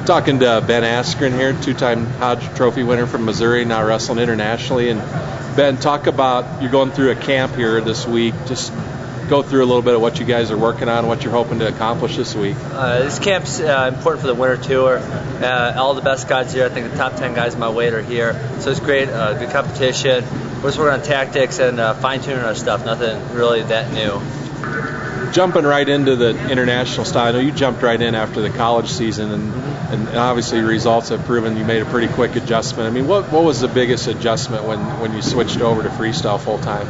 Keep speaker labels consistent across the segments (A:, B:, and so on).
A: Talking to Ben Askren here, two-time Hodge Trophy winner from Missouri, now wrestling internationally. And Ben, talk about, you're going through a camp here this week. Just go through a little bit of what you guys are working on, what you're hoping to accomplish this week.
B: This camp's important for the winter tour. All the best guys here, I think the top 10 guys in my weight are here. So it's great, good competition. We're just working on tactics and fine-tuning our stuff, nothing really that new.
A: Jumping right into the international style, I know you jumped right in after the college season, and obviously results have proven you made a pretty quick adjustment. I mean, what was the biggest adjustment when you switched over to freestyle full-time?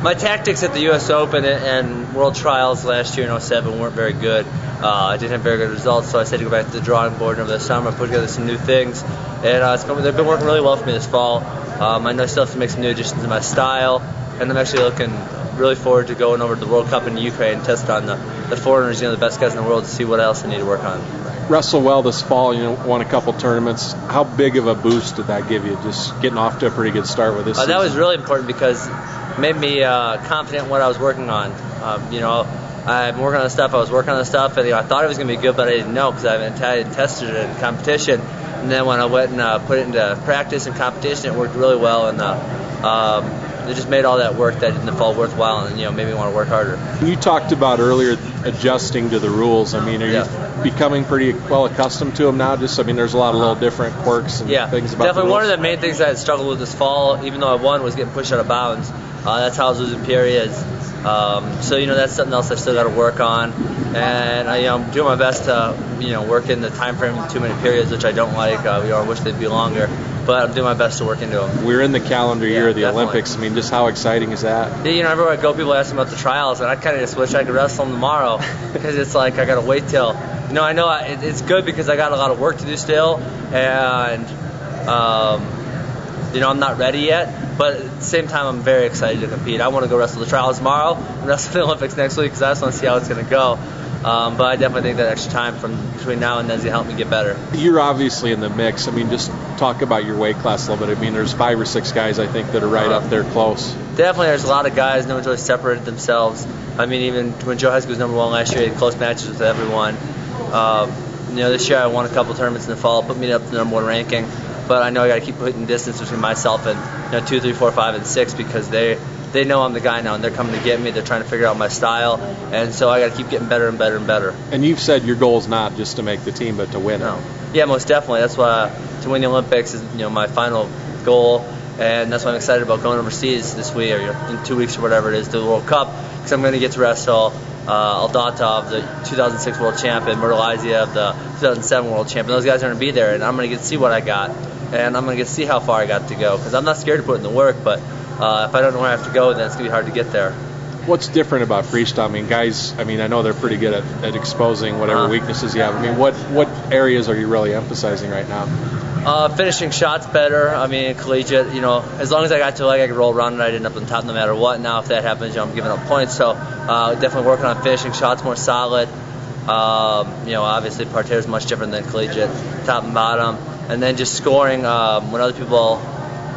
B: My tactics at the U.S. Open and World Trials last year in 07 weren't very good. I didn't have very good results, so I said to go back to the drawing board over the summer, put together some new things, and they've been working really well for me this fall. I know I still have to make some new additions to my style, and I'm actually looking really forward to going over to the World Cup in Ukraine and test on the foreigners, the best guys in the world, to see what else I need to work on.
A: Wrestle well this fall, won a couple tournaments. How big of a boost did that give you, just getting off to a pretty good start with this season?
B: That was really important because it made me confident in what I was working on. I'm working on the stuff, I was working on the stuff, and I thought it was going to be good, but I didn't know because I hadn't tested it in competition. And then when I went and put it into practice and competition, it worked really well, and it just made all that work that I did in the fall worthwhile, and made me want to work harder.
A: You talked about earlier adjusting to the rules. I mean, are you becoming pretty well accustomed to them now? There's a lot of little different quirks and things about
B: definitely
A: the
B: one of the main things I had struggled with this fall, even though I won, was getting pushed out of bounds. That's how I was losing periods. So that's something else I've still got to work on, and I'm doing my best to work in the time frame of 2 minute periods, which I don't like. I wish they'd be longer, but I'm doing my best to work into them.
A: We're in the calendar year of the
B: definitely.
A: Olympics. I mean, just how exciting is that?
B: Yeah, everywhere I go, people ask me about the trials, and I kind of just wish I could wrestle them tomorrow because it's like I got to wait till. I know it's good because I got a lot of work to do still, and I'm not ready yet. But at the same time, I'm very excited to compete. I want to go wrestle the trials tomorrow and wrestle the Olympics next week because I just want to see how it's going to go. But I definitely think that extra time from between now and then is going to help me get better.
A: You're obviously in the mix. I mean, just talk about your weight class a little bit. I mean, there's 5 or 6 guys, I think, that are right up there close.
B: Definitely, there's a lot of guys. No one's really separated themselves. I mean, even when Joe Heskey was number 1 last year, he had close matches with everyone. This year I won a couple tournaments in the fall, put me up to the number 1 ranking. But I know I got to keep putting distance between myself and 2, 3, 4, 5, and 6 because they know I'm the guy now, and they're coming to get me. They're trying to figure out my style, and so I got to keep getting better and better and better.
A: And you've said your goal is not just to make the team, but to win.
B: No. Yeah, most definitely. That's why to win the Olympics is my final goal, and that's why I'm excited about going overseas this week or in 2 weeks or whatever it is to the World Cup because I'm going to get to wrestle Aldatov, the 2006 world champion, Myrtleizia, the 2007 world champion. Those guys are going to be there, and I'm going to get to see what I got, and I'm going to get to see how far I got to go because I'm not scared to put in the work, but if I don't know where I have to go, then it's going to be hard to get there.
A: What's different about freestyle? I mean, guys, I know they're pretty good at exposing whatever weaknesses you have. I mean, what areas are you really emphasizing right now?
B: Finishing shots better. I mean, collegiate, as long as I got to I could roll around and I'd end up on top no matter what. Now, if that happens, I'm giving up points. So, definitely working on finishing shots more solid. Obviously, parterre is much different than collegiate, top and bottom. And then just scoring when other people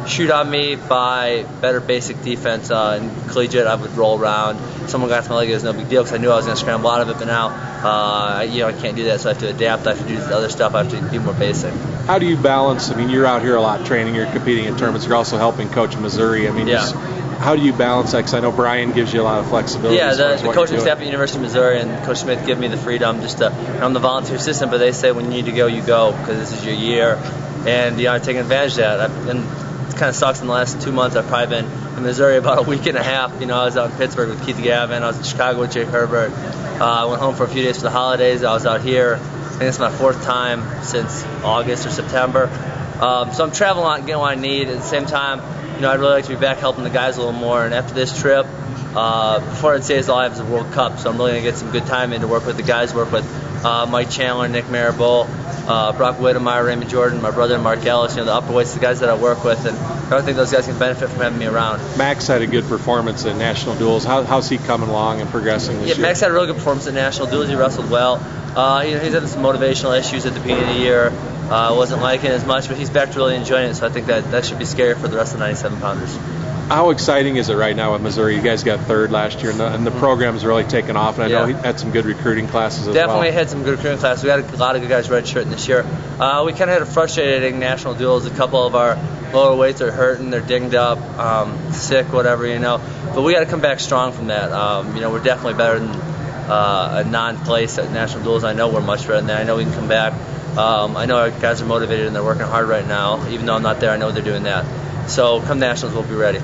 B: shoot on me by better basic defense. In collegiate, I would roll around. Someone got to my leg, it was no big deal because I knew I was going to scramble out of it. But now, I can't do that, so I have to adapt. I have to do the other stuff. I have to be more basic.
A: How do you balance? I mean, you're out here a lot training. You're competing in tournaments. You're also helping coach Missouri. I mean, how do you balance that? Because I know Brian gives you a lot of flexibility.
B: Yeah, the coaching staff at University of Missouri and Coach Smith give me the freedom just to. I'm the volunteer assistant, but they say when you need to go, you go because this is your year, and I'm taking advantage of that. It kind of sucks in the last 2 months. I've probably been in Missouri about a week and a half. I was out in Pittsburgh with Keith Gavin. I was in Chicago with Jake Herbert. I went home for a few days for the holidays. I was out here. I think it's my 4th time since August or September. So I'm traveling a lot and getting what I need. At the same time, I'd really like to be back helping the guys a little more. And after this trip, before I'd say is all I have is a World Cup. So I'm really going to get some good time in to work with the guys, work with Mike Chandler, Nick Marable, Brock Whittemeyer, Raymond Jordan, my brother Mark Ellis, the upper weights, the guys that I work with, and I don't think those guys can benefit from having me around.
A: Max had a good performance at National Duels. How's he coming along and progressing this year?
B: Max had a really good performance at National Duels. He wrestled well. He's had some motivational issues at the beginning of the year. Wasn't liking it as much, but he's back to really enjoying it, so I think that should be scary for the rest of the 97-pounders.
A: How exciting is it right now at Missouri? You guys got third last year, and the program's really taken off. And I know he had some good recruiting classes as well.
B: Definitely had some good recruiting classes. We had a lot of good guys redshirting this year. We kind of had a frustrating national duels. A couple of our lower weights are hurting, they're dinged up, sick, whatever, But we got to come back strong from that. We're definitely better than a non-place at national duels. I know we're much better than that. I know we can come back. I know our guys are motivated and they're working hard right now. Even though I'm not there, I know they're doing that. So come nationals, we'll be ready.